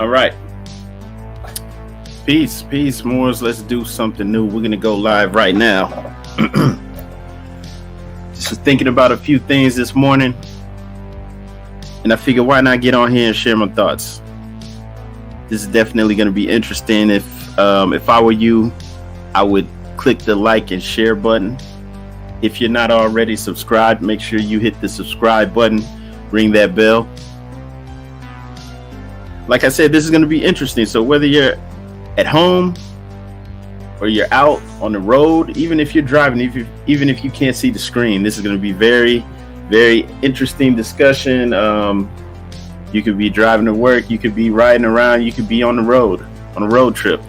All right. Peace, Moors. Let's do something new. We're going to go live right now. Just was thinking about a few things this morning, and I figured why not get on here and share my thoughts. This is definitely going to be interesting. If I were you, I would click the like and share button. If you're not already subscribed, make sure you hit the subscribe button, ring that bell. Like I said, this is going to be interesting. So whether you're at home or you're out on the road, even if you're driving, even if you can't see the screen, this is going to be very, very interesting discussion. You could be driving to work, you could be riding around, you could be on the road, on a road trip,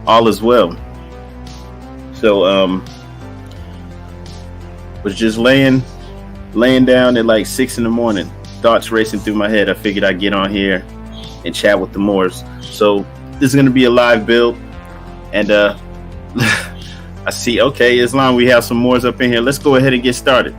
all as well. So was just laying down at like 6 a.m, thoughts racing through my head. I figured I'd get on here and chat with the Moors. So this is going to be a live build, and I see, okay, as long as we have some Moors up in here, let's go ahead and get started.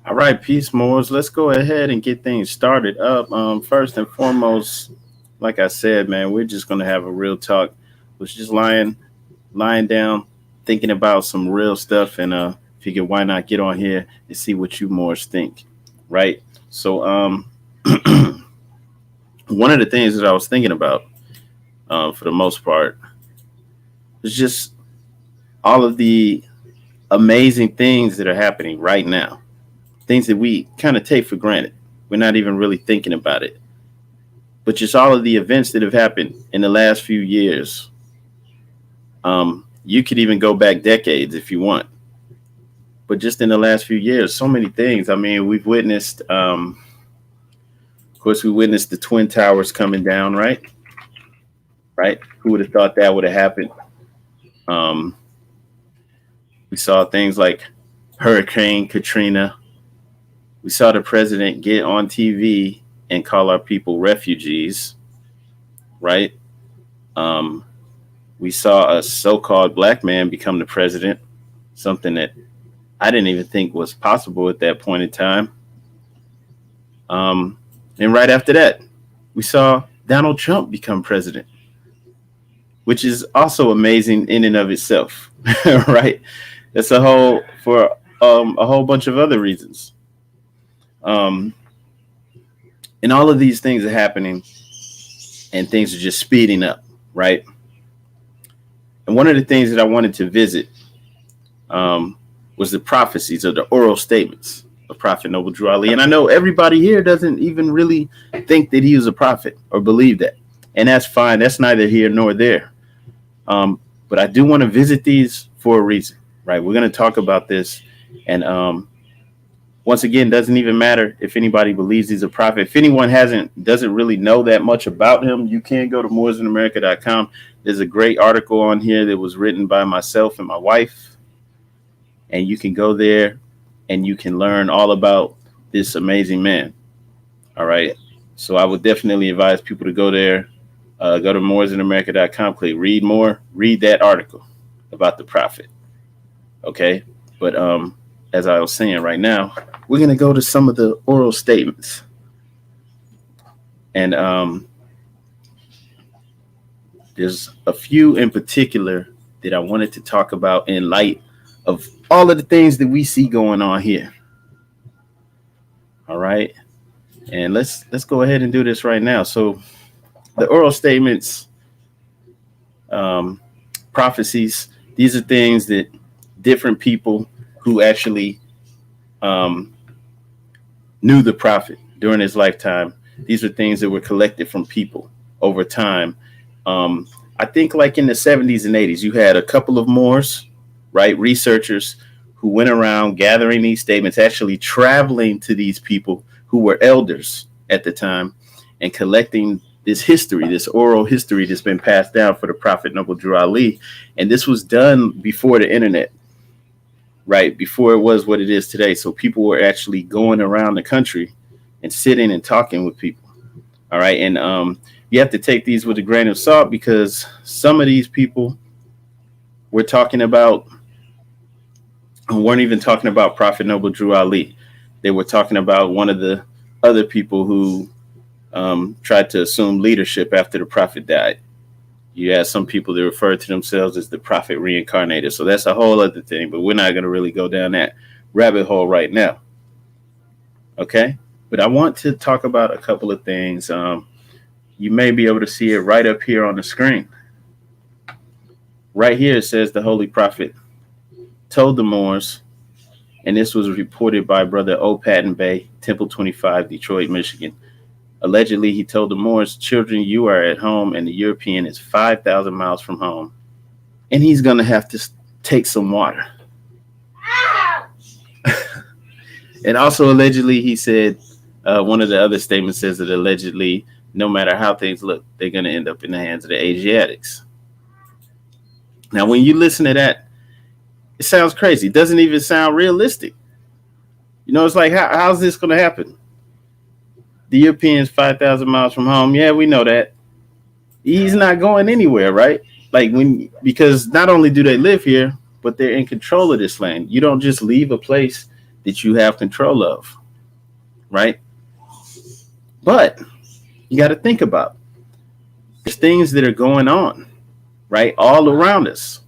All right, peace, Moors. Let's go ahead and get things started up. First and foremost, like I said, man, we're just gonna have a real talk. Was just lying down, thinking about some real stuff, and figure why not get on here and see what you Moors think, right? So, one of the things that I was thinking about, for the most part, was just all of the amazing things that are happening right now. Things that we kind of take for granted. We're not even really thinking about it. But just all of the events that have happened in the last few years. You could even go back decades if you want. But just in the last few years, so many things. I mean, we've witnessed, of course, we witnessed the Twin Towers coming down, right? Right? Who would have thought that would have happened? We saw things like Hurricane Katrina. We saw the president get on TV and call our people refugees, right? We saw a so-called black man become the president, something that I didn't even think was possible at that point in time. And right after that, we saw Donald Trump become president, which is also amazing in and of itself, right? That's a whole bunch of other reasons. And all of these things are happening, and things are just speeding up, right? And one of the things that I wanted to visit was the prophecies, or the oral statements of Prophet Noble Drew Ali. And I know everybody here doesn't even really think that he was a prophet or believe that. And that's fine. That's neither here nor there. But I do want to visit these for a reason, right? We're going to talk about this. And once again, doesn't even matter if anybody believes he's a prophet. If anyone doesn't really know that much about him, you can go to moorsinamerica.com. There's a great article on here that was written by myself and my wife. and you can go there and you can learn all about this amazing man. All right. So I would definitely advise people to go there. Go to moresanamerica.com, click read more, read that article about the prophet. Okay. But as I was saying right now, we're going to go to some of the oral statements. And there's a few in particular that I wanted to talk about in light of all of the things that we see going on here. All right. And let's go ahead and do this right now. So the oral statements, prophecies, these are things that different people who actually knew the prophet during his lifetime. These are things that were collected from people over time. I think like in the 70s and 80s, you had a couple of Moors, right? Researchers who went around gathering these statements, actually traveling to these people who were elders at the time and collecting this history, this oral history that's been passed down for the Prophet Noble Drew Ali. And this was done before the internet, right? Before it was what it is today. So people were actually going around the country and sitting and talking with people. All right. And you have to take these with a grain of salt because some of these people we're talking about weren't even talking about Prophet Noble Drew Ali. They were talking about one of the other people who tried to assume leadership after the prophet died. You have some people that refer to themselves as the prophet reincarnated. So that's a whole other thing, but we're not going to really go down that rabbit hole right now. Okay. But I want to talk about a couple of things. You may be able to see it right up here on the screen. Right here, it says the Holy Prophet told the Moors, and this was reported by Brother O. Patton Bay, Temple 25, Detroit, Michigan. Allegedly, he told the Moors, children, you are at home, and the European is 5,000 miles from home, and he's going to have to take some water. And also, allegedly, he said, one of the other statements says that allegedly, no matter how things look, they're going to end up in the hands of the Asiatics. Now, when you listen to that, it sounds crazy. It doesn't even sound realistic. You know, it's like, how's this going to happen? The European's 5,000 miles from home. Yeah, we know that. He's not going anywhere, right? Like because not only do they live here, but they're in control of this land. You don't just leave a place that you have control of, right? But you got to think about it. There's things that are going on, right, all around us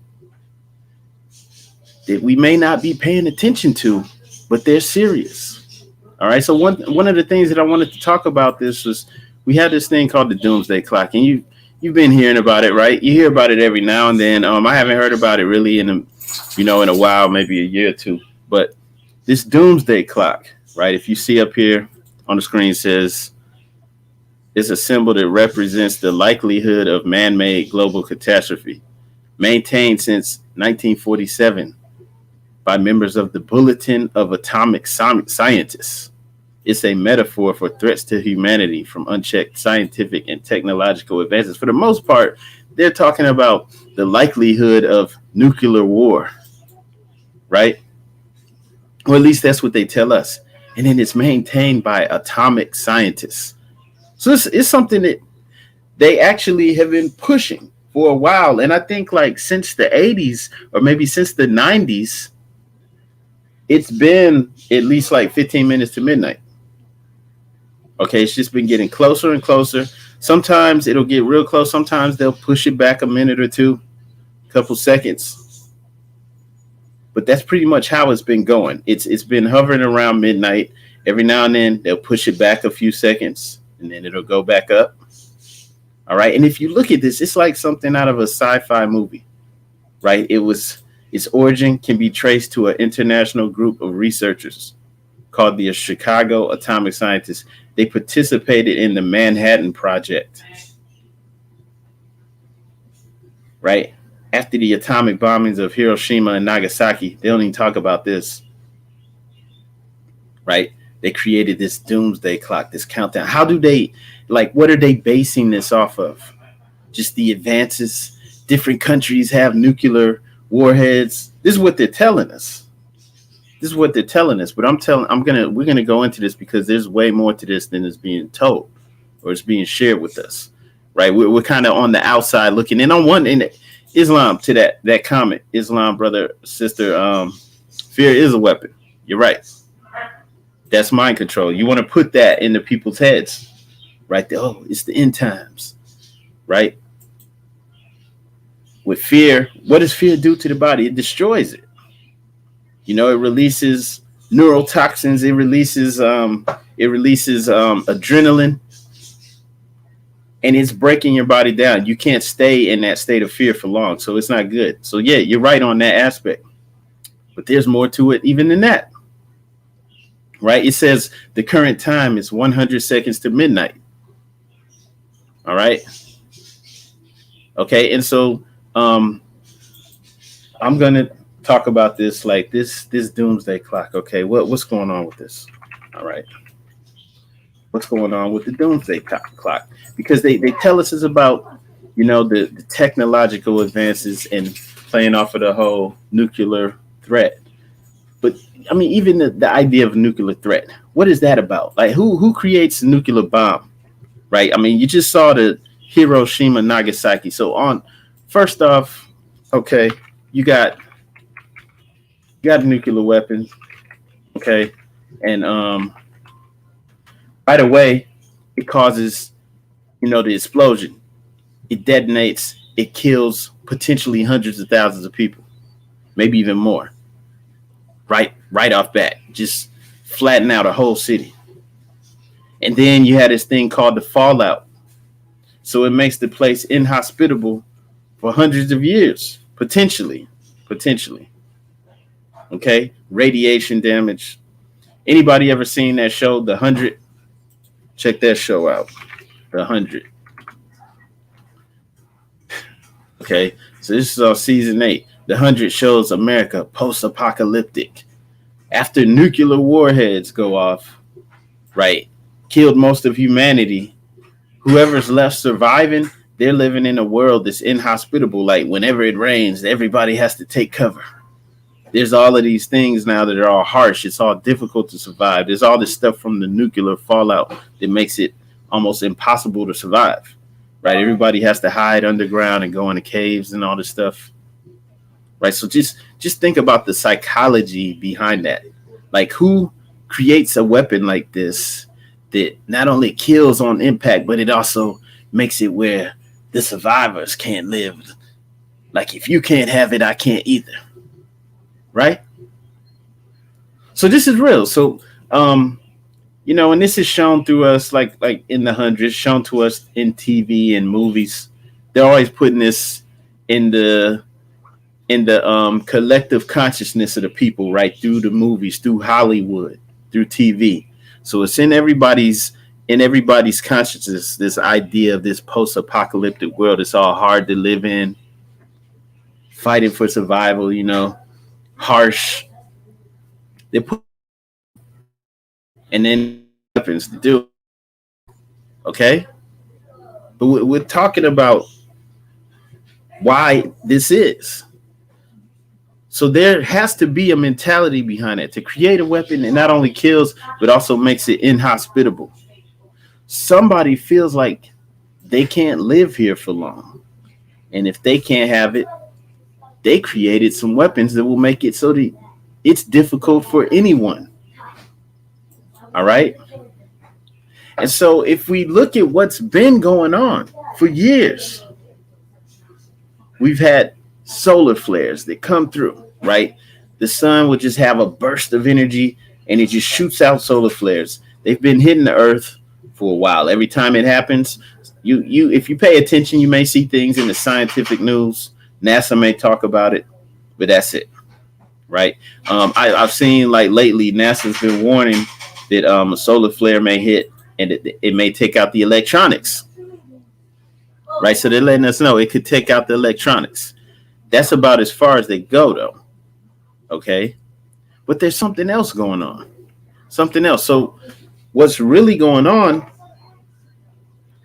that we may not be paying attention to, but they're serious. All right. So one of the things that I wanted to talk about this was we had this thing called the Doomsday Clock, and you've been hearing about it, right? You hear about it every now and then. I haven't heard about it really in a while, maybe a year or two. But this Doomsday Clock, right? If you see up here on the screen, says it's a symbol that represents the likelihood of man-made global catastrophe, maintained since 1947 by members of the Bulletin of Atomic Scientists. It's a metaphor for threats to humanity from unchecked scientific and technological advances. For the most part, they're talking about the likelihood of nuclear war, right? Or at least that's what they tell us. And then it's maintained by atomic scientists. So it's something that they actually have been pushing for a while. And I think like since the 80s or maybe since the 90s, it's been at least like 15 minutes to midnight. Okay, it's just been getting closer and closer. Sometimes it'll get real close. Sometimes they'll push it back a minute or two, a couple seconds. But that's pretty much how it's been going. It's been hovering around midnight. Every now and then they'll push it back a few seconds, and then it'll go back up. All right, and if you look at this, it's like something out of a sci-fi movie, right? Its origin can be traced to an international group of researchers called the Chicago Atomic Scientists. They participated in the Manhattan Project, right? After the atomic bombings of Hiroshima and Nagasaki, they don't even talk about this, right? They created this doomsday clock, this countdown. How do they, what are they basing this off of? Just the advances. Different countries have nuclear warheads. This is what they're telling us. This is what they're telling us. But we're gonna go into this because there's way more to this than is being told or is being shared with us, right? We're kind of on the outside looking in. On one end, Islam, to that comment, Islam, brother, sister, fear is a weapon. You're right. That's mind control. You want to put that into people's heads, right? Oh, it's the end times, right? With fear, what does fear do to the body? It destroys it. You know, it releases neurotoxins. It releases adrenaline, and it's breaking your body down. You can't stay in that state of fear for long, so it's not good. So yeah, you're right on that aspect, but there's more to it even than that, right? It says the current time is 100 seconds to midnight. All right. Okay, and so I'm gonna talk about this like this doomsday clock. Okay, what's going on with this? All right, what's going on with the doomsday clock? Because they tell us it's about, you know, the technological advances and playing off of the whole nuclear threat. But I mean, even the idea of nuclear threat, what is that about? Like, who creates a nuclear bomb, right? I mean, you just saw the Hiroshima, Nagasaki. So on, first off, okay, you got nuclear weapons, okay, and right away, it causes, you know, the explosion. It detonates. It kills potentially hundreds of thousands of people, maybe even more. Right off bat, just flatten out a whole city. And then you had this thing called the fallout. So it makes the place inhospitable for hundreds of years, potentially. Okay, radiation damage. Anybody ever seen that show, The 100? Check that show out, The 100. Okay, so this is on season 8. The 100 shows America post-apocalyptic. After nuclear warheads go off, right, killed most of humanity, whoever's left surviving, they're living in a world that's inhospitable. Like whenever it rains, everybody has to take cover. There's all of these things now that are all harsh. It's all difficult to survive. There's all this stuff from the nuclear fallout that makes it almost impossible to survive, right? Everybody has to hide underground and go into caves and all this stuff, right? So just think about the psychology behind that. Like, who creates a weapon like this that not only kills on impact, but it also makes it where the survivors can't live? Like, if you can't have it, I can't either. Right? So this is real. So, you know, and this is shown through us, like in the 100s, shown to us in TV and movies. They're always putting this in the collective consciousness of the people, right? Through the movies, through Hollywood, through TV. So it's in everybody's consciousness, this idea of this post-apocalyptic world. It's all hard to live in, fighting for survival, you know, harsh. They put, and then weapons to do. Okay? But we're talking about why this is. So there has to be a mentality behind it to create a weapon that not only kills, but also makes it inhospitable. Somebody feels like they can't live here for long. And if they can't have it, they created some weapons that will make it so that it's difficult for anyone. All right. And so if we look at what's been going on for years, we've had solar flares that come through, right? The sun will just have a burst of energy and it just shoots out solar flares. They've been hitting the earth for a while. Every time it happens, you if you pay attention, you may see things in the scientific news. NASA may talk about it, but that's it, right? I've seen, like, lately, NASA's been warning that a solar flare may hit and it may take out the electronics, right? So they're letting us know it could take out the electronics. That's about as far as they go, though. Okay, but there's something else going on. Something else. So what's really going on,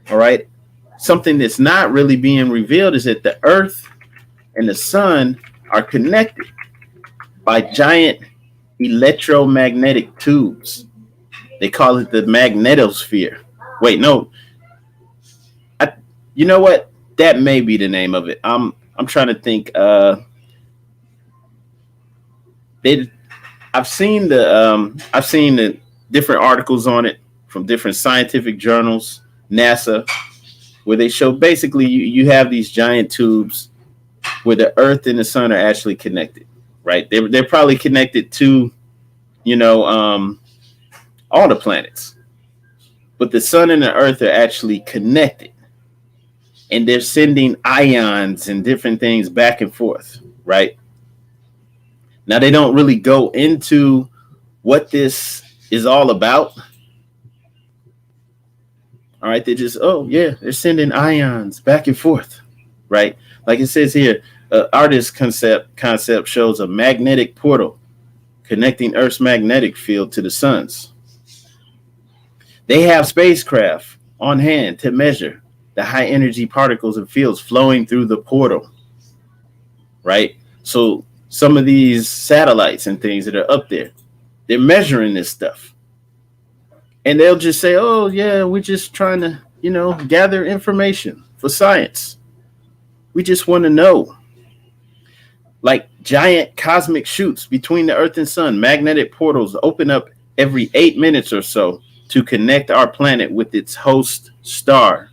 all right, something that's not really being revealed is that the Earth and the sun are connected by giant electromagnetic tubes. They call it the magnetosphere. Wait, no. I, you know what? That may be the name of it. I'm trying to think. They I've seen the different articles on it from different scientific journals, NASA, where they show basically you have these giant tubes where the Earth and the Sun are actually connected, right? They're probably connected to, you know, all the planets, but the Sun and the Earth are actually connected, and they're sending ions and different things back and forth, right? Now they don't really go into what this is all about. All right, they just, oh yeah, they're sending ions back and forth, right? Like it says here, artist concept shows a magnetic portal connecting Earth's magnetic field to the sun's. They have spacecraft on hand to measure the high energy particles and fields flowing through the portal, right? So some of these satellites and things that are up there, they're measuring this stuff. And they'll just say, oh, yeah, we're just trying to, gather information for science. We just want to know. Like giant cosmic chutes between the Earth and Sun, magnetic portals open up every 8 minutes or so to connect our planet with its host star.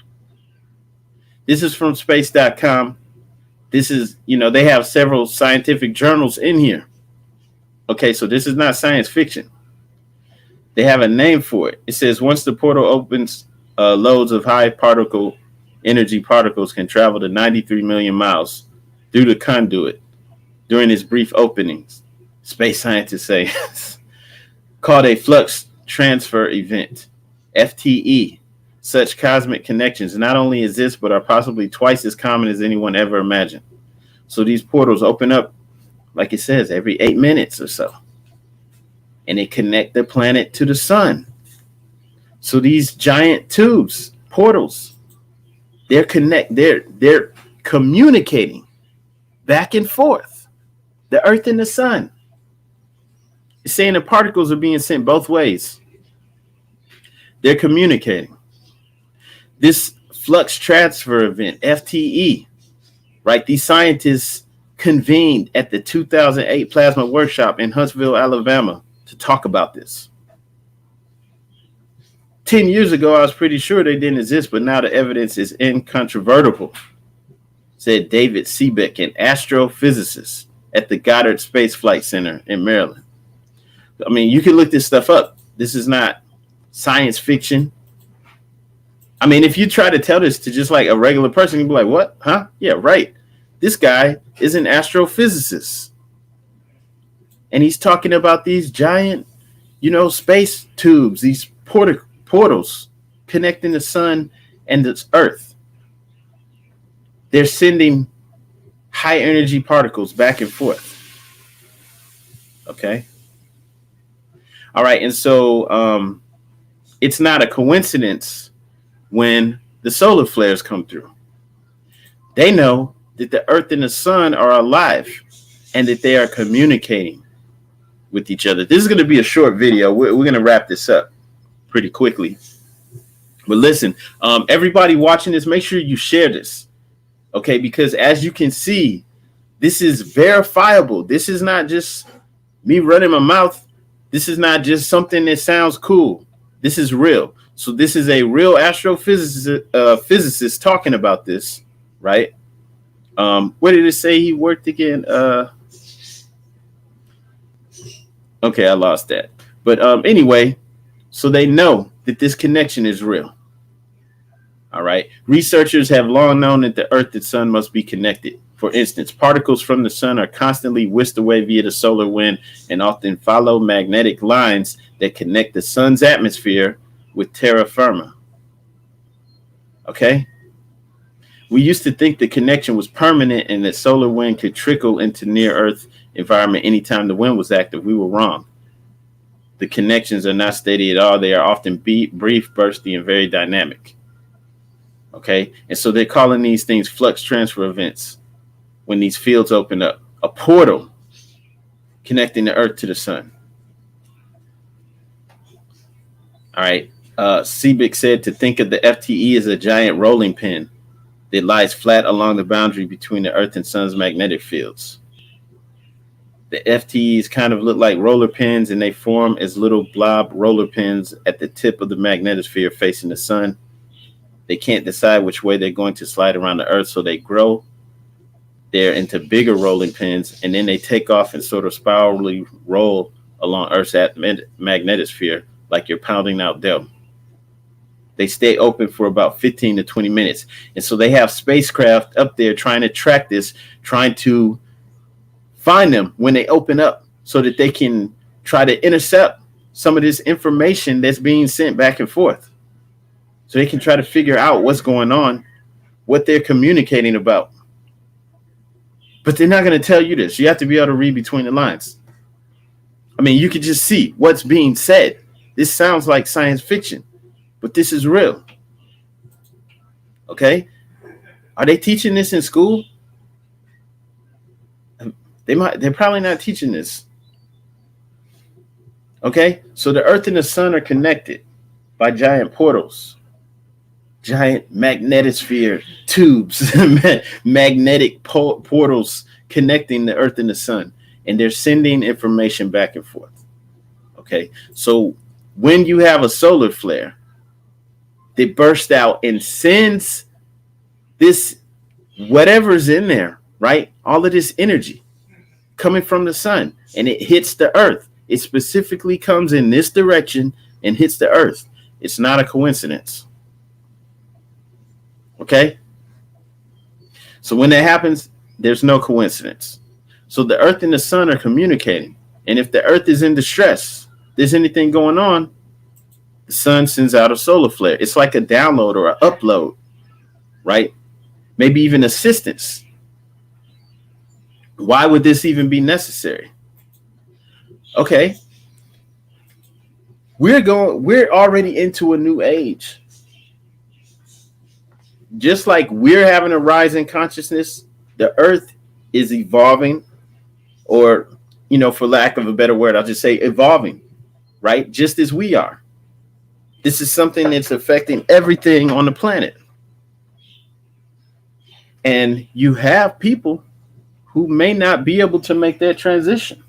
This is from space.com. This is, they have several scientific journals in here. Okay, so this is not science fiction. They have a name for it. It says once the portal opens, loads of high particle energy particles can travel to 93 million miles through the conduit during its brief openings. Space scientists say called a flux transfer event, FTE. Such cosmic connections not only exist, but are possibly twice as common as anyone ever imagined. So these portals open up, like it says, every 8 minutes or so. And they connect the planet to the sun. So these giant tubes, portals, they're communicating back and forth, the Earth and the sun. It's saying the particles are being sent both ways. They're communicating. This flux transfer event, FTE, right? These scientists convened at the 2008 Plasma Workshop in Huntsville, Alabama, to talk about this. 10 years ago, I was pretty sure they didn't exist, but now the evidence is incontrovertible, said David Seebeck, an astrophysicist at the Goddard Space Flight Center in Maryland. I mean, you can look this stuff up. This is not science fiction. I mean, if you try to tell this to just like a regular person, you'd be like, what? Huh? Yeah, right. This guy is an astrophysicist. And he's talking about these giant, space tubes, these portals connecting the sun and the earth. They're sending high energy particles back and forth. Okay. All right. And so it's not a coincidence when the solar flares come through. They know that the earth and the sun are alive and that they are communicating with each other. This is going to be a short video. We're going to wrap this up pretty quickly. But listen, everybody watching this, make sure you share this. Okay, because as you can see, this is verifiable. This is not just me running my mouth. This is not just something that sounds cool. This is real. So this is a real astrophysicist physicist talking about this, right? Where did it say he worked again? Okay, I lost that. But anyway, so they know that this connection is real. All right. Researchers have long known that the Earth and Sun must be connected. For instance, particles from the sun are constantly whisked away via the solar wind and often follow magnetic lines that connect the sun's atmosphere with terra firma. Okay. We used to think the connection was permanent and that solar wind could trickle into near Earth environment anytime the wind was active. We were wrong. The connections are not steady at all. They are often brief, bursty, and very dynamic. Okay. And so they're calling these things flux transfer events when these fields open up. A portal connecting the Earth to the sun. All right. Seebeck said to think of the FTE as a giant rolling pin that lies flat along the boundary between the Earth and Sun's magnetic fields. The FTEs kind of look like roller pins, and they form as little blob roller pins at the tip of the magnetosphere facing the sun. They can't decide which way they're going to slide around the Earth, so they grow there into bigger rolling pins, and then they take off and sort of spirally roll along Earth's magnetosphere like you're pounding out dough. They stay open for about 15 to 20 minutes. And so they have spacecraft up there trying to track this, trying to find them when they open up so that they can try to intercept some of this information that's being sent back and forth. So they can try to figure out what's going on, what they're communicating about. But they're not going to tell you this. You have to be able to read between the lines. I mean, you can just see what's being said. This sounds like science fiction, but this is real. Okay? Are they teaching this in school? They're probably not teaching this. Okay? So the Earth and the Sun are connected by giant portals. Giant magnetosphere tubes, magnetic portals connecting the Earth and the Sun. And they're sending information back and forth. Okay? So when you have a solar flare, they burst out and sends this, whatever's in there, right? All of this energy coming from the sun, and it hits the Earth. It specifically comes in this direction and hits the Earth. It's not a coincidence. Okay? So when that happens, there's no coincidence. So the Earth and the sun are communicating. And if the Earth is in distress, there's anything going on, the sun sends out a solar flare. It's like a download or an upload, right? Maybe even assistance. Why would this even be necessary? Okay. We're already into a new age. Just like we're having a rise in consciousness, the Earth is evolving, or, for lack of a better word, I'll just say evolving, right? Just as we are. This is something that's affecting everything on the planet. And you have people who may not be able to make that transition,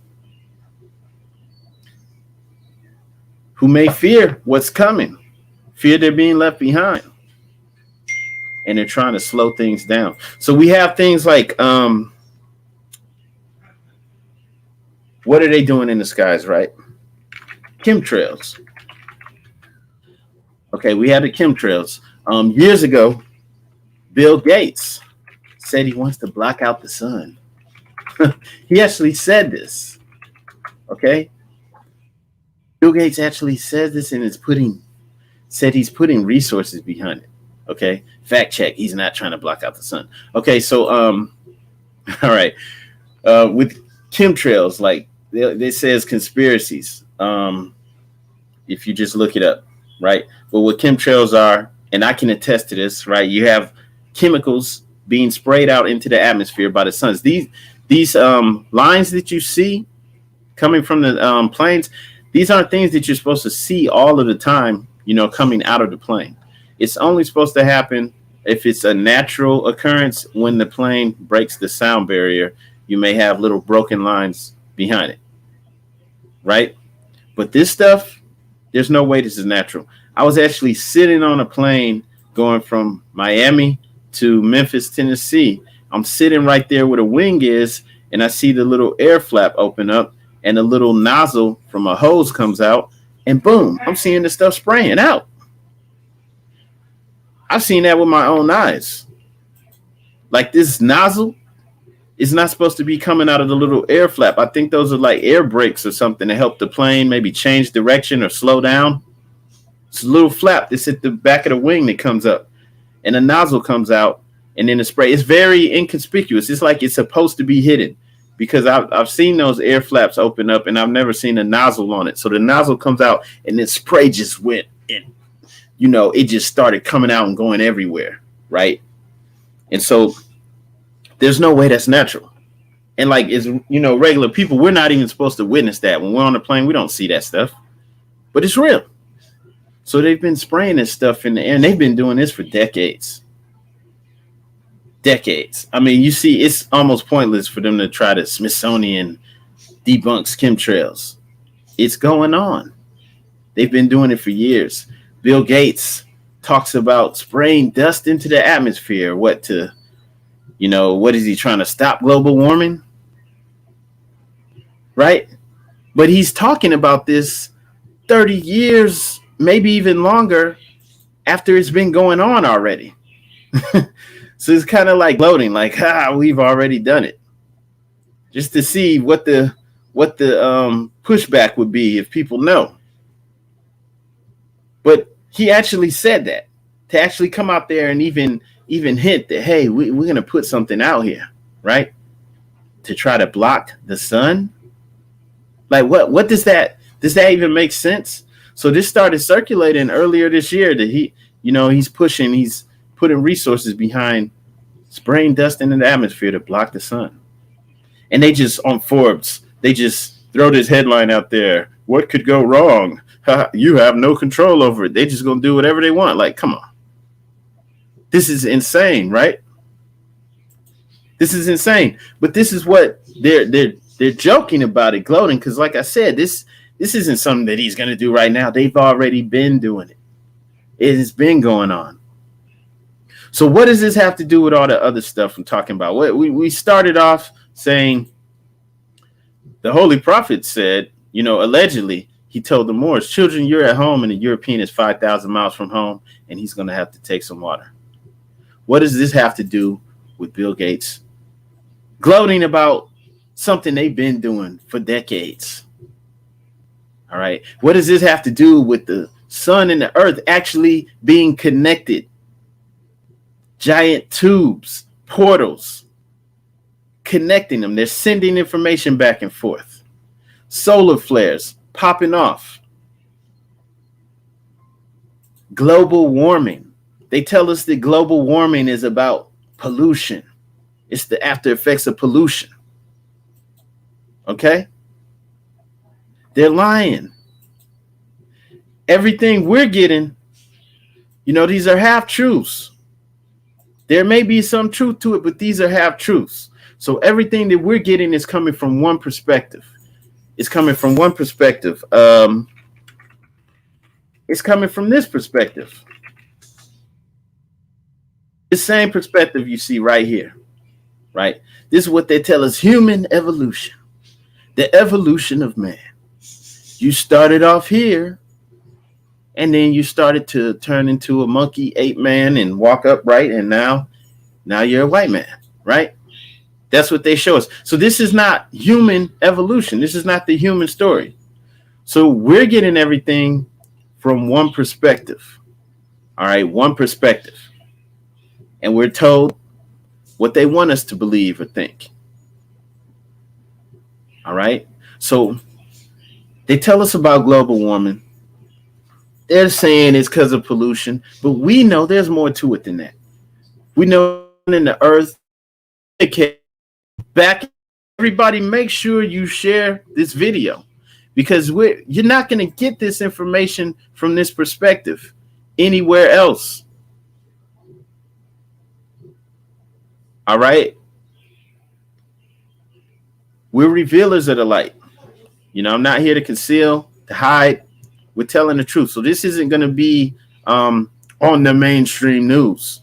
who may fear what's coming, fear they're being left behind, and they're trying to slow things down. So we have things like, what are they doing in the skies, right? Chemtrails. Okay, we had the chemtrails. Years ago, Bill Gates said he wants to block out the sun. He actually said this. Okay? Bill Gates actually said this and said he's putting resources behind it. Okay? Fact check. He's not trying to block out the sun. Okay, so all right. With chemtrails, like they says conspiracies. If you just look it up, right? But what chemtrails are, and I can attest to this, right? You have chemicals being sprayed out into the atmosphere by the suns. These lines that you see coming from the planes, these aren't things that you're supposed to see all of the time, coming out of the plane. It's only supposed to happen if it's a natural occurrence. When the plane breaks the sound barrier, you may have little broken lines behind it, right? But this stuff, there's no way this is natural. I was actually sitting on a plane going from Miami to Memphis, Tennessee. I'm sitting right there where the wing is, and I see the little air flap open up, and a little nozzle from a hose comes out, and boom, I'm seeing the stuff spraying out. I've seen that with my own eyes. Like, this nozzle is not supposed to be coming out of the little air flap. I think those are like air brakes or something to help the plane maybe change direction or slow down. It's a little flap that's at the back of the wing that comes up, and a nozzle comes out, and then the spray. It's very inconspicuous. It's like it's supposed to be hidden, because I've seen those air flaps open up, and I've never seen a nozzle on it. So the nozzle comes out, and then spray just went in. It just started coming out and going everywhere, right? And so there's no way that's natural. And like, as regular people, we're not even supposed to witness that. When we're on the plane, we don't see that stuff. But it's real. So they've been spraying this stuff in the air, and they've been doing this for decades. Decades. I mean, you see, it's almost pointless for them to try to Smithsonian debunks chemtrails. It's going on. They've been doing it for years. Bill Gates talks about spraying dust into the atmosphere. What is he trying to stop global warming? Right? But he's talking about this 30 years, maybe even longer, after it's been going on already. So it's kind of like gloating, like, we've already done it. Just to see what the pushback would be if people know. But he actually said that, to actually come out there and even hint that, hey, we're going to put something out here, right? To try to block the sun. Like, what does that even make sense? So this started circulating earlier this year that he's putting resources behind spraying dust into the atmosphere to block the sun. And they just, on Forbes, they just throw this headline out there. What could go wrong? You have no control over it. They're just going to do whatever they want. Like, come on. This is insane, right? This is insane. But this is what they're joking about it, gloating, because like I said, this isn't something that he's going to do right now. They've already been doing it. It has been going on. So what does this have to do with all the other stuff I'm talking about? We started off saying the Holy Prophet said, allegedly, he told the Moors, children, you're at home and the European is 5,000 miles from home and he's going to have to take some water. What does this have to do with Bill Gates gloating about something they've been doing for decades? All right. What does this have to do with the sun and the earth actually being connected? Giant tubes, portals, connecting them. They're sending information back and forth. Solar flares popping off. Global warming. They tell us that global warming is about pollution. It's the after effects of pollution. Okay? They're lying. Everything we're getting, these are half truths. There may be some truth to it, but these are half truths. So everything that we're getting is coming from one perspective. It's coming from one perspective. It's coming from this perspective. The same perspective you see right here, right? This is what they tell us, human evolution, the evolution of man. You started off here, and then you started to turn into a monkey, ape man, and walk upright, and now you're a white man, right? That's what they show us. So this is not human evolution. This is not the human story. So we're getting everything from one perspective. All right, one perspective. And we're told what they want us to believe or think. All right? So they tell us about global warming. They're saying it's because of pollution, but we know there's more to it than that. We know in the earth, back, everybody make sure you share this video because you're not going to get this information from this perspective anywhere else. All right? We're revealers of the light. I'm not here to conceal, to hide. We're telling the truth. So this isn't going to be on the mainstream news.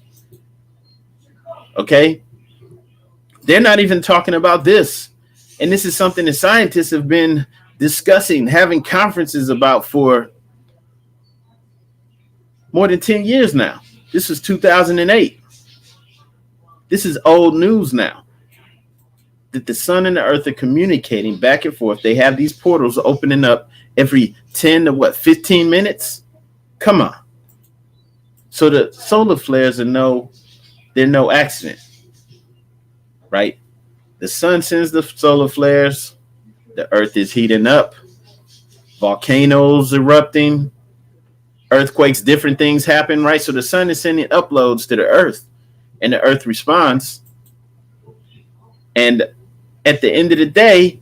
Okay? They're not even talking about this. And this is something that scientists have been discussing, having conferences about for more than 10 years now. This was 2008. This is old news now. That the sun and the earth are communicating back and forth. They have these portals opening up every 10 to 15 minutes? Come on. So the solar flares are they're no accident. Right? The sun sends the solar flares. The earth is heating up. Volcanoes erupting. Earthquakes, different things happen, right? So the sun is sending uploads to the earth, and the earth responds. And at the end of the day,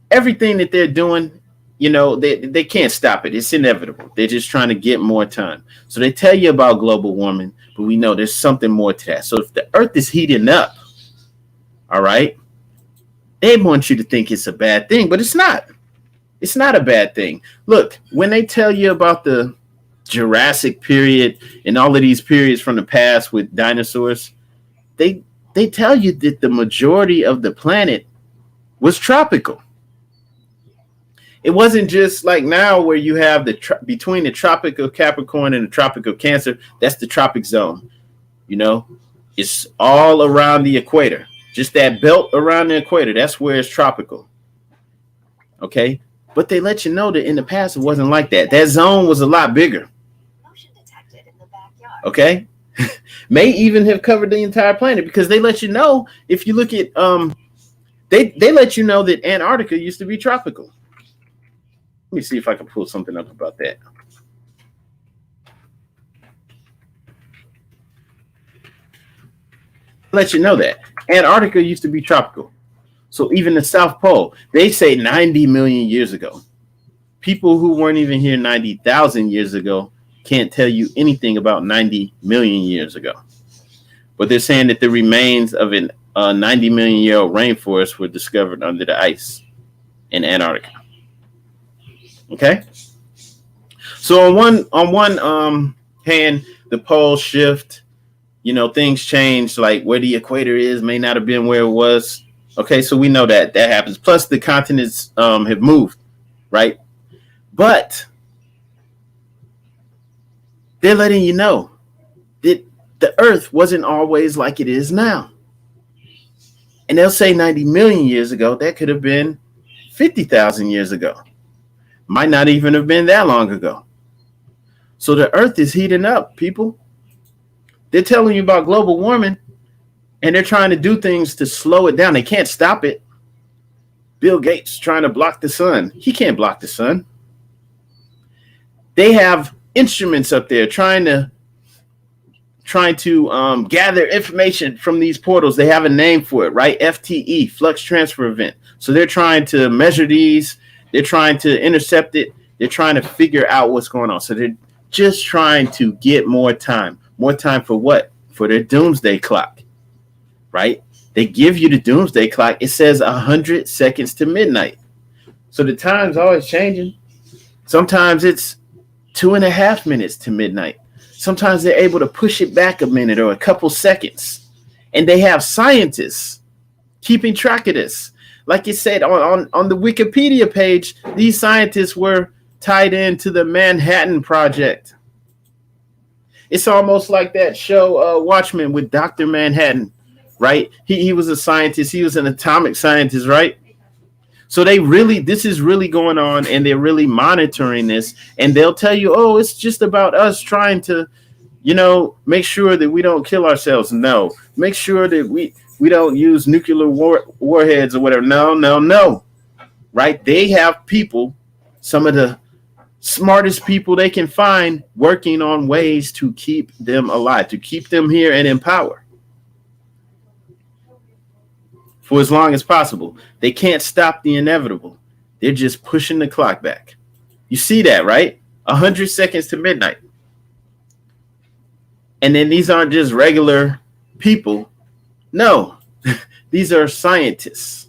everything that they're doing they can't stop it. It's inevitable. They're just trying to get more time. So they tell you about global warming, but we know there's something more to that. So if the earth is heating up, all right, they want you to think it's a bad thing, but it's not. It's not a bad thing. Look, when they tell you about the Jurassic period and all of these periods from the past with dinosaurs, they tell you that the majority of the planet was tropical. It wasn't just like now where you have between the tropical Capricorn and the tropical Cancer. That's the tropic zone. It's all around the equator. Just that belt around the equator. That's where it's tropical. Okay, but they let you know that in the past it wasn't like that. That zone was a lot bigger. Motion detected in the backyard. Okay, may even have covered the entire planet because they let you know. If you look at they let you know that Antarctica used to be tropical. Let me see if I can pull something up about that. Let you know that Antarctica used to be tropical. So even the South Pole, they say 90 million years ago. People who weren't even here 90,000 years ago can't tell you anything about 90 million years ago. But they're saying that the remains of a 90 million year old rainforest were discovered under the ice in Antarctica. Okay, so on one hand, the poles shift. Things change. Like where the equator is may not have been where it was. Okay, so we know that happens. Plus, the continents have moved, right? But they're letting you know that the Earth wasn't always like it is now. And they'll say 90 million years ago. That could have been 50,000 years ago. Might not even have been that long ago. So the Earth is heating up, people. They're telling you about global warming, and they're trying to do things to slow it down. They can't stop it. Bill Gates trying to block the sun. He can't block the sun. They have instruments up there trying to gather information from these portals. They have a name for it, right? FTE, Flux Transfer Event. So they're trying to measure these. They're trying to intercept it. They're trying to figure out what's going on. So they're just trying to get more time. More time for what? For their Doomsday Clock, right? They give you the Doomsday Clock. It says 100 seconds to midnight. So the time's always changing. Sometimes it's 2.5 minutes to midnight. Sometimes they're able to push it back a minute or a couple seconds. And they have scientists keeping track of this. Like you said, on the Wikipedia page, these scientists were tied into the Manhattan Project. It's almost like that show Watchmen with Dr. Manhattan, right? He was a scientist. He was an atomic scientist, right? So this is really going on, and they're really monitoring this. And they'll tell you, oh, it's just about us trying to, make sure that we don't kill ourselves. No. Make sure that we don't use nuclear warheads or whatever. No. Right? They have people, some of the smartest people they can find, working on ways to keep them alive, to keep them here and in power for as long as possible. They can't stop the inevitable. They're just pushing the clock back. You see that, right? 100 seconds to midnight. And then these aren't just regular people. No, these are scientists.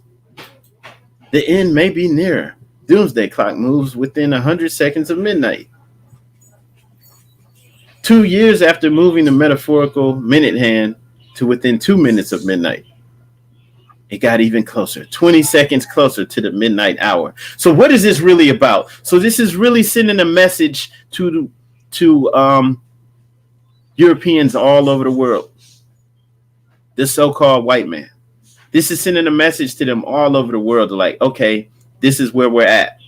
The end may be nearer. Doomsday Clock moves within 100 seconds of midnight. 2 years after moving the metaphorical minute hand to within 2 minutes of midnight, it got even closer, 20 seconds closer to the midnight hour. So what is this really about? So this is really sending a message to Europeans all over the world, the so-called white man. This is sending a message to them all over the world. Like, okay, this is where we're at.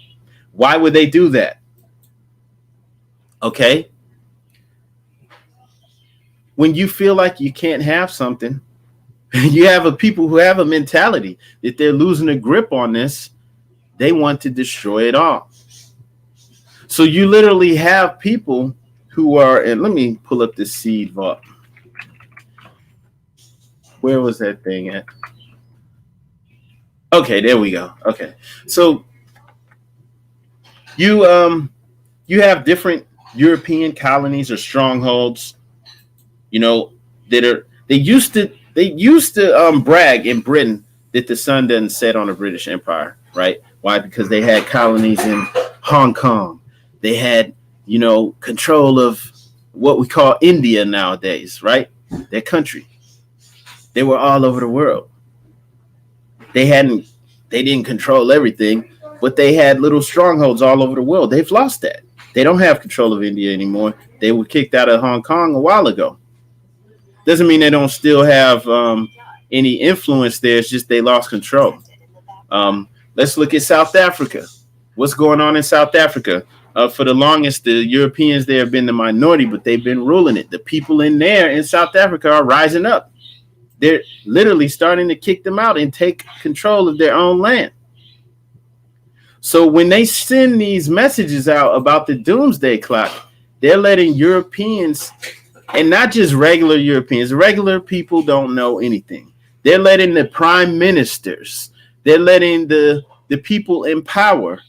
Why would they do that? Okay. When you feel like you can't have something, you have people who have a mentality that they're losing a grip on this. They want to destroy it all. So you literally have people who are, and let me pull up this seed vault. Where was that thing at? Okay, there we go. Okay. So You have different European colonies or strongholds, you know, they used to brag in Britain that the sun doesn't set on the British Empire, right? Why? Because they had colonies in Hong Kong. They had, control of what we call India nowadays, right? Their country. They were all over the world. They hadn't they didn't control everything, but they had little strongholds all over the world. They've lost that. They don't have control of India anymore. They were kicked out of Hong Kong a while ago. Doesn't mean they don't still have any influence there. It's just they lost control. Let's look at South Africa. What's going on in South Africa? For the longest, the Europeans there have been the minority, but they've been ruling it. The people in there in South Africa are rising up. They're literally starting to kick them out and take control of their own land. So when they send these messages out about the Doomsday Clock, they're letting Europeans, and not just regular Europeans, regular people don't know anything. They're letting the prime ministers, they're letting the people in power,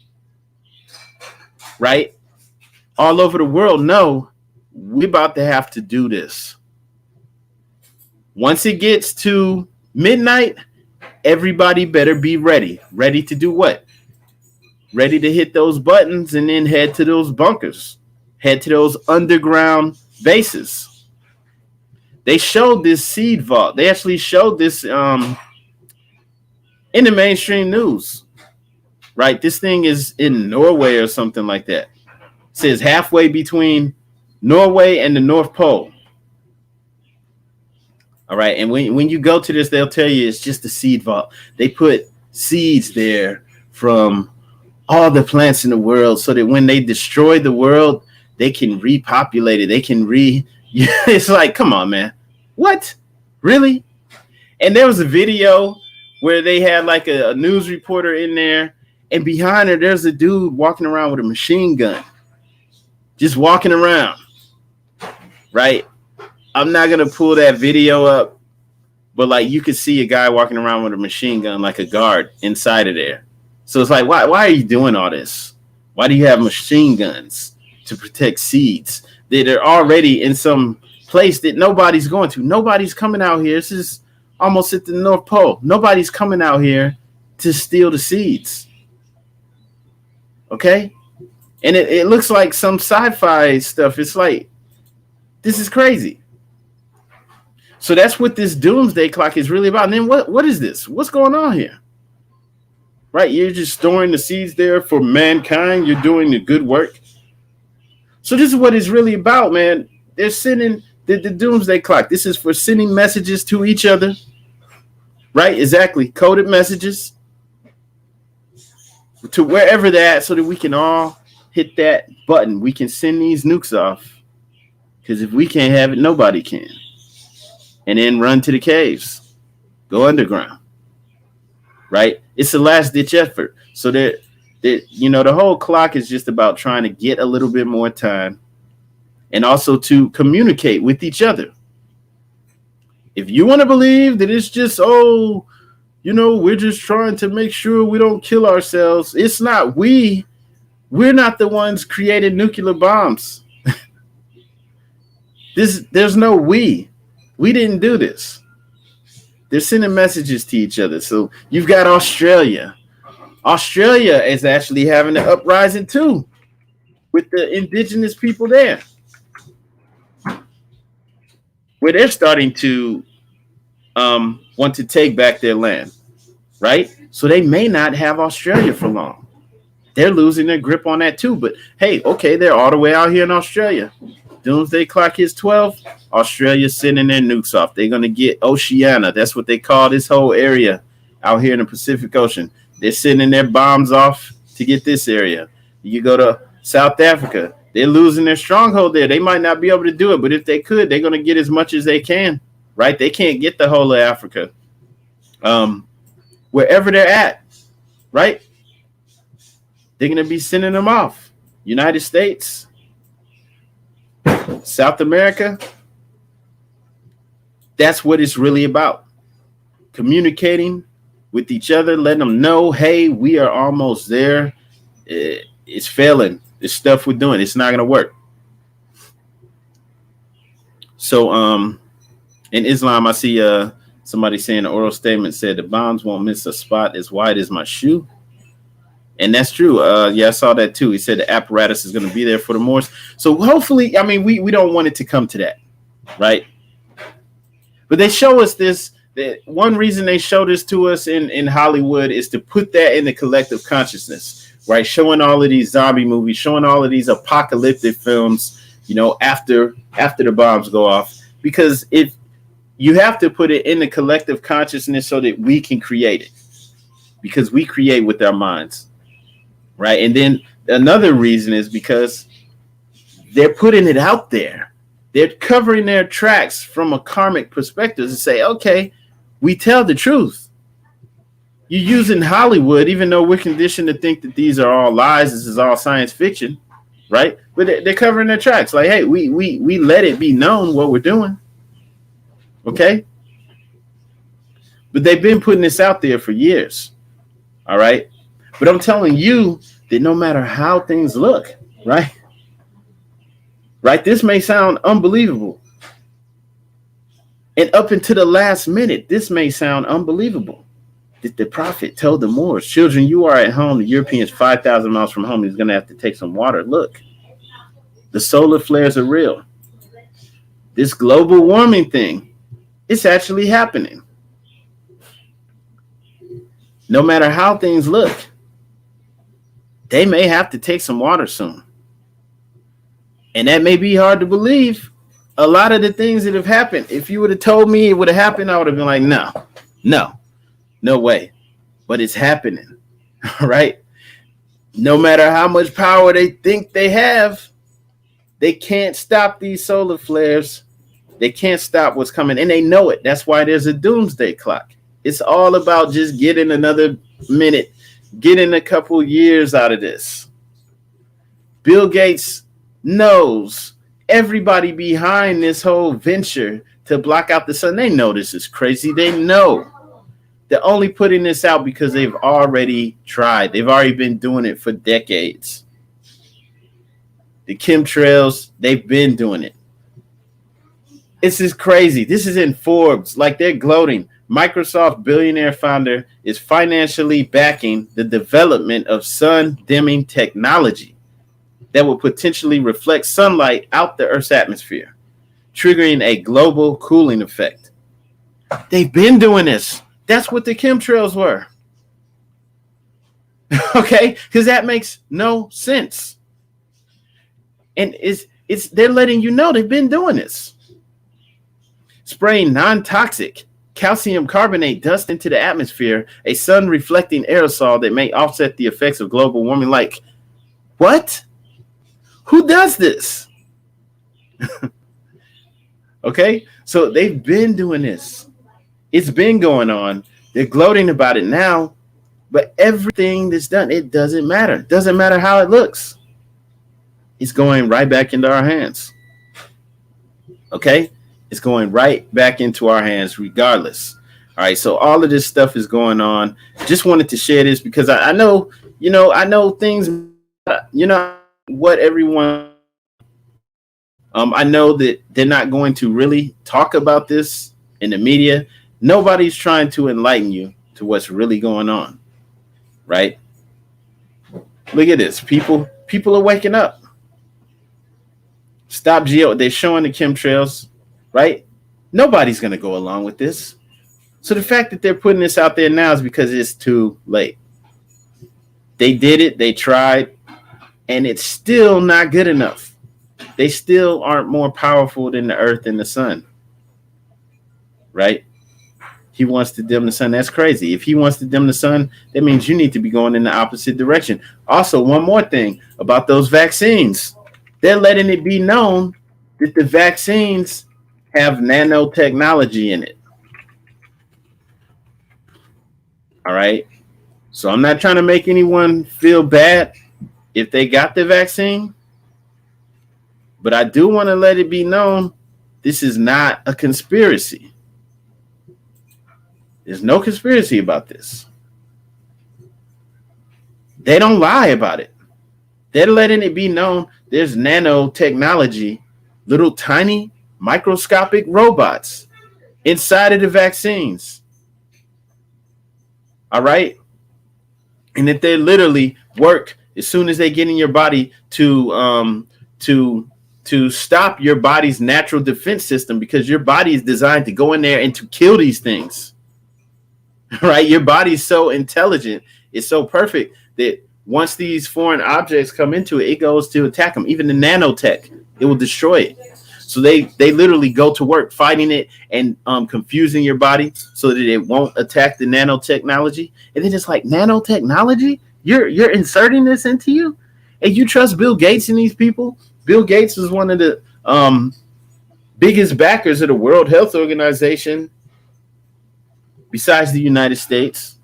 right, all over the world know we're about to have to do this. Once it gets to midnight, everybody better be ready. Ready to do what? Ready to hit those buttons and then head to those bunkers. Head to those underground bases. They showed this seed vault. They actually showed this in the mainstream news. Right? This thing is in Norway or something like that. It says halfway between Norway and the North Pole. All right. And when you go to this, they'll tell you it's just a seed vault. They put seeds there from all the plants in the world so that when they destroy the world, they can repopulate it. They can it's like, come on, man. What? Really? And there was a video where they had like a news reporter in there, and behind her, there's a dude walking around with a machine gun. Just walking around. Right? I'm not going to pull that video up, but like you could see a guy walking around with a machine gun like a guard inside of there. So it's like, why are you doing all this? Why do you have machine guns to protect seeds that are already in some place that nobody's going to? Nobody's coming out here. This is almost at the North Pole. Nobody's coming out here to steal the seeds. Okay? And it looks like some sci-fi stuff. It's like, this is crazy. So that's what this Doomsday Clock is really about. And then what is this? What's going on here? Right? You're just storing the seeds there for mankind. You're doing the good work. So this is what it's really about, man. They're sending the Doomsday Clock. This is for sending messages to each other. Right? Exactly. Coded messages to wherever they're at so that we can all hit that button. We can send these nukes off. Because if we can't have it, nobody can. And then run to the caves. Go underground. Right? It's a last-ditch effort. So that the whole clock is just about trying to get a little bit more time and also to communicate with each other. If you want to believe that it's just, we're just trying to make sure we don't kill ourselves. It's not. We're not the ones creating nuclear bombs. There's no we. We didn't do this. They're sending messages to each other. So you've got Australia. Australia is actually having an uprising too with the indigenous people there, where they're starting to want to take back their land, right? So they may not have Australia for long. They're losing their grip on that too. But hey, okay, they're all the way out here in Australia. Doomsday Clock is 12. Australia's sending their nukes off. They're going to get Oceania. That's what they call this whole area out here in the Pacific Ocean. They're sending their bombs off to get this area. You go to South Africa. They're losing their stronghold there. They might not be able to do it, but if they could, they're going to get as much as they can, right? They can't get the whole of Africa. Wherever they're at, right? They're going to be sending them off. United States, South America. That's what it's really about. Communicating with each other, letting them know, hey, we are almost there. it's failing. The stuff we're doing, it's not going to work. So in Islam, I see somebody saying an oral statement said the bombs won't miss a spot as wide as my shoe. And that's true. Yeah, I saw that too. He said the apparatus is going to be there for the Moors. So hopefully, I mean, we don't want it to come to that, right? But they show us this. That one reason they show this to us in Hollywood is to put that in the collective consciousness, right? Showing all of these zombie movies, showing all of these apocalyptic films, you know, after the bombs go off, because if you have to put it in the collective consciousness so that we can create it, because we create with our minds, right? And then another reason is because they're putting it out there. They're covering their tracks from a karmic perspective to say, okay, we tell the truth. You're using Hollywood, even though we're conditioned to think that these are all lies, this is all science fiction, right? But they're covering their tracks. Like, hey, we let it be known what we're doing. Okay? But they've been putting this out there for years. All right? But I'm telling you that no matter how things look, right? Right? This may sound unbelievable. And up until the last minute, this may sound unbelievable. That the prophet told the Moors, children, you are at home. The Europeans 5,000 miles from home. He's going to have to take some water. Look, the solar flares are real. This global warming thing, it's actually happening. No matter how things look, they may have to take some water soon. And that may be hard to believe. A lot of the things that have happened, if you would have told me it would have happened, I would have been like, no way. But it's happening, right? No matter how much power they think they have, they can't stop these solar flares. They can't stop what's coming, and they know it. That's why there's a doomsday clock. It's all about just getting another minute, getting a couple years out of this. Bill Gates knows everybody behind this whole venture to block out the sun. They know this is crazy. They know. They're only putting this out because they've already tried. They've already been doing it for decades. The chemtrails, they've been doing it. This is crazy. This is in Forbes. Like, they're gloating. Microsoft billionaire founder is financially backing the development of sun dimming technology that will potentially reflect sunlight out the Earth's atmosphere, triggering a global cooling effect. They've been doing this. That's what the chemtrails were. Okay? Because that makes no sense. And they're letting you know they've been doing this. Spraying non-toxic calcium carbonate dust into the atmosphere, a sun-reflecting aerosol that may offset the effects of global warming. Like, what? Who does this? Okay, so they've been doing this. It's been going on. They're gloating about it now, but everything that's done, it doesn't matter. It doesn't matter how it looks. It's going right back into our hands. Okay, it's going right back into our hands regardless. All right, so all of this stuff is going on. Just wanted to share this because I know, I know things, what everyone, I know that they're not going to really talk about this in the media. Nobody's trying to enlighten you to what's really going on, right? Look at this. People are waking up. Stop geo. They're showing the chemtrails, right? Nobody's going to go along with this. So the fact that they're putting this out there now is because it's too late. They did it. They tried. And it's still not good enough. They still aren't more powerful than the earth and the sun. Right? He wants to dim the sun. That's crazy. If he wants to dim the sun, that means you need to be going in the opposite direction. Also, one more thing about those vaccines. They're letting it be known that the vaccines have nanotechnology in it. All right? So I'm not trying to make anyone feel bad if they got the vaccine, but I do want to let it be known this is not a conspiracy. There's no conspiracy about this. They don't lie about it. They're letting it be known there's nanotechnology, little tiny microscopic robots inside of the vaccines. All right. And that they literally work as soon as they get in your body to stop your body's natural defense system, because your body is designed to go in there and to kill these things. Right? Your body's so intelligent, it's so perfect that once these foreign objects come into it, it goes to attack them. Even the nanotech, it will destroy it. So they literally go to work fighting it and confusing your body so that it won't attack the nanotechnology. And then it's like, nanotechnology? You're inserting this into you? And you trust Bill Gates and these people? Bill Gates is one of the biggest backers of the World Health Organization besides the United States.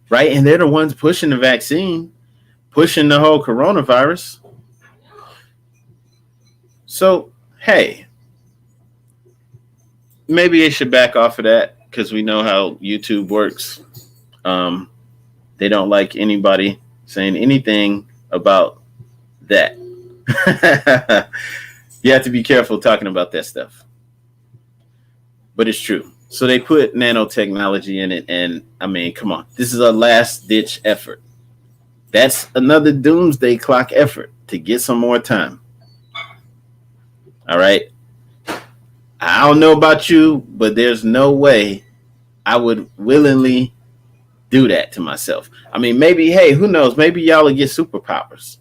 Right? And they're the ones pushing the vaccine, pushing the whole coronavirus. So, hey, maybe they should back off of that, because we know how YouTube works. They don't like anybody saying anything about that. You have to be careful talking about that stuff. But it's true. So they put nanotechnology in it. And I mean, come on. This is a last ditch effort. That's another Doomsday Clock effort to get some more time. All right. I don't know about you, but there's no way I would willingly do that to myself. I mean, maybe, hey, who knows? Maybe y'all will get superpowers.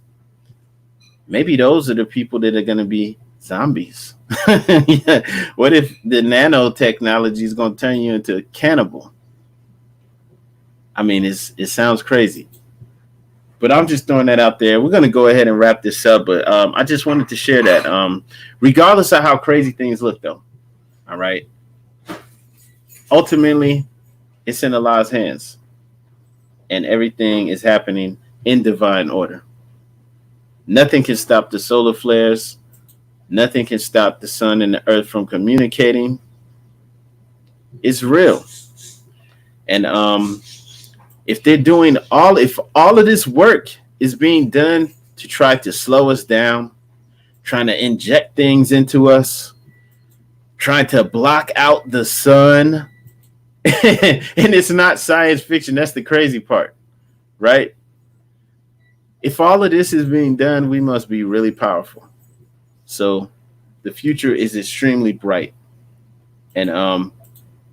Maybe those are the people that are going to be zombies. Yeah. What if the nanotechnology is going to turn you into a cannibal? I mean, it sounds crazy. But I'm just throwing that out there. We're going to go ahead and wrap this up. But I just wanted to share that. Regardless of how crazy things look, though. All right. Ultimately, it's in Allah's hands. And everything is happening in divine order. Nothing can stop the solar flares. Nothing can stop the sun and the earth from communicating. It's real. And if they're doing if all of this work is being done to try to slow us down, trying to inject things into us, trying to block out the sun, and it's not science fiction, that's the crazy part, right? If all of this is being done, we must be really powerful. So the future is extremely bright. And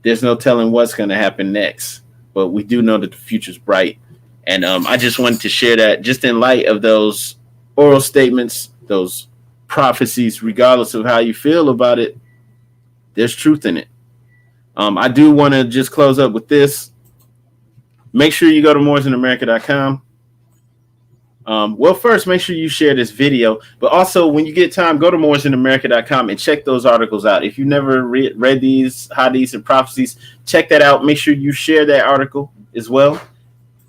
there's no telling what's going to happen next. But we do know that the future's bright. And I just wanted to share that just in light of those oral statements, those prophecies, regardless of how you feel about it, there's truth in it. I do want to just close up with this. Make sure you go to moresinamerica.com. Well, first, make sure you share this video. But also, when you get time, go to moresinamerica.com and check those articles out. If you've never read these hadiths and prophecies, check that out. Make sure you share that article as well.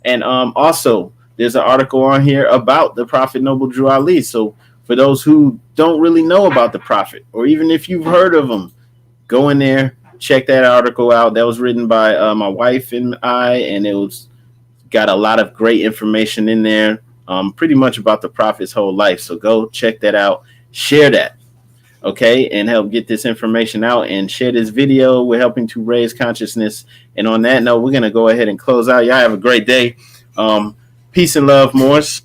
And also, there's an article on here about the Prophet Noble Drew Ali. So for those who don't really know about the Prophet, or even if you've heard of him, go in there, check that article out. That was written by my wife and I, and it was got a lot of great information in there. Pretty much about the Prophet's whole life. So go check that out. Share that, okay, and help get this information out, and share this video. We're helping to raise consciousness. And on that note, we're going to go ahead and close out. Y'all have a great day. Peace and love, Morse.